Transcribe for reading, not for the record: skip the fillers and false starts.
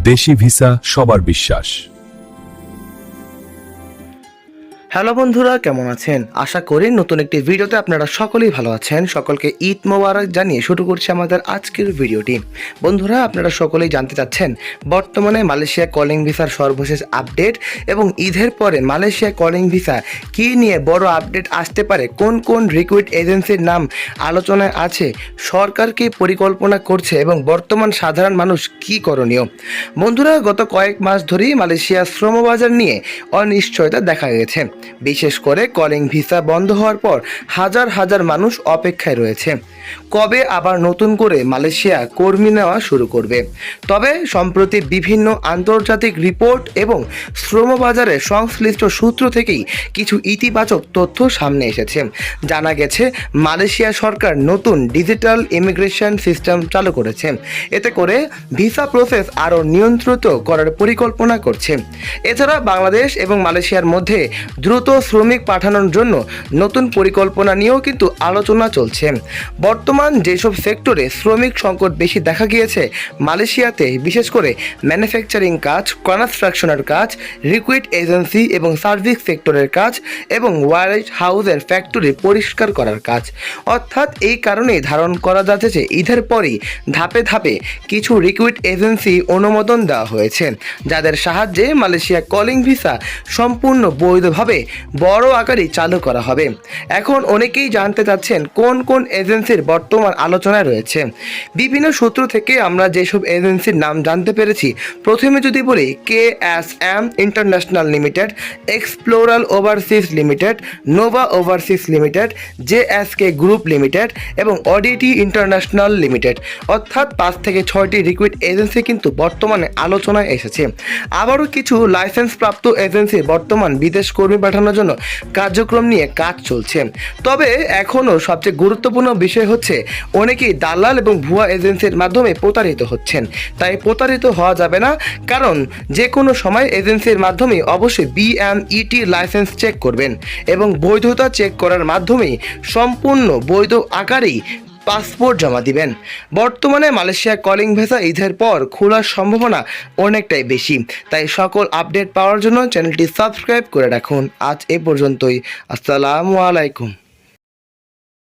দেশি ভিসা সবার বিশ্বাস। হ্যালো বন্ধুরা, কেমন আছেন? আশা করি নতুন একটি ভিডিওতে আপনারা সকলেই ভালো আছেন। সকলকে ঈদ মোবারক জানিয়ে শুরু করছি আমাদের আজকের ভিডিওটি। বন্ধুরা, আপনারা সকলেই জানতে চাচ্ছেন বর্তমানে মালয়েশিয়া কলিং ভিসার সর্বশেষ আপডেট এবং ঈদের পরে মালয়েশিয়া কলিং ভিসা কী নিয়ে বড় আপডেট আসতে পারে, কোন কোন রিক্রুট এজেন্সির নাম আলোচনায় আছে, সরকার কী পরিকল্পনা করছে এবং বর্তমান সাধারণ মানুষ কী করণীয়। বন্ধুরা, গত কয়েক মাস ধরেই মালয়েশিয়ার শ্রমবাজার নিয়ে অনিশ্চয়তা দেখা গেছে। বিশেষ করে কলিং ভিসা বন্ধ হওয়ার পর হাজার হাজার মানুষ অপেক্ষায় রয়েছে কবে আবার নতুন করে মালয়েশিয়া কর্মী নেওয়া শুরু করবে। তবে সম্প্রতি বিভিন্ন আন্তর্জাতিক রিপোর্ট এবং শ্রমবাজারের সংশ্লিষ্ট সূত্র থেকেই কিছু ইতিবাচক তথ্য সামনে এসেছে। জানা গেছে মালয়েশিয়া সরকার নতুন ডিজিটাল ইমিগ্রেশন সিস্টেম চালু করেছে। এতে করে ভিসা প্রসেস আরও নিয়ন্ত্রিত করার পরিকল্পনা করছে। এছাড়া বাংলাদেশ এবং মালয়েশিয়ার মধ্যে দ্রুত শ্রমিক পাঠানোর জন্য নতুন পরিকল্পনা নিয়েও কিন্তু আলোচনা চলছে। বর্তমান যেসব সেক্টরে শ্রমিক সংকট বেশি দেখা গিয়েছে মালয়েশিয়াতে, বিশেষ করে ম্যানুফ্যাকচারিং কাজ, কনস্ট্রাকশনের কাজ, রিক্রুট এজেন্সি এবং সার্ভিস সেক্টরের কাজ এবং ওয়ারেজ হাউসের ফ্যাক্টরি পরিষ্কার করার কাজ। অর্থাৎ এই কারণেই ধারণ করা যাচ্ছে যে ঈদের পরই ধাপে ধাপে কিছু রিক্রুট এজেন্সি অনুমোদন দেওয়া হয়েছে, যাদের সাহায্যে মালয়েশিয়া কলিং ভিসা সম্পূর্ণ বৈধভাবে বড় আকারে চালু করা হবে। এখন অনেকেই জানতে চাচ্ছেন কোন কোন এজেন্সির বর্তমান আলোচনায় রয়েছে। বিভিন্ন সূত্র থেকে আমরা যেসব এজেন্সির নাম জানতে পেরেছি, প্রথমে যদি বলি KSM ইন্টারন্যাশনাল লিমিটেড, এক্সপ্লোরাল overseas limited, Nova overseas limited, JSK group limited এবং অডিটি ইন্টারন্যাশনাল লিমিটেড। অর্থাৎ 5 থেকে 6টি রিক্রুট এজেন্সি কিন্তু বর্তমানে আলোচনায় এসেছে। আবারও কিছু লাইসেন্স প্রাপ্ত এজেন্সি বর্তমান বিদেশ কর্মী পাঠানোর জন্য কার্যক্রম নিয়ে কাজ চলছে। তবে এখনও সবচেয়ে গুরুত্বপূর্ণ বিষয় হচ্ছে অনেকেই দালাল এবং ভুয়া এজেন্সির মাধ্যমে প্রতারিত হচ্ছেন। তাই প্রতারিত হওয়া যাবে না, কারণ যে কোনো সময় এজেন্সির মাধ্যমে অবশ্যই BMET লাইসেন্স চেক করবেন এবং বৈধতা চেক করার মাধ্যমেই সম্পূর্ণ বৈধ আকারেই পাসপোর্ট জমা দিবেন। বর্তমানে মালয়েশিয়া কলিং ভিসা ঈদের পর খোলার সম্ভাবনা অনেকটাই বেশি। তাই সকল আপডেট পাওয়ার জন্য চ্যানেলটি সাবস্ক্রাইব করে রাখুন। আজ এ পর্যন্তই। আসসালামু আলাইকুম।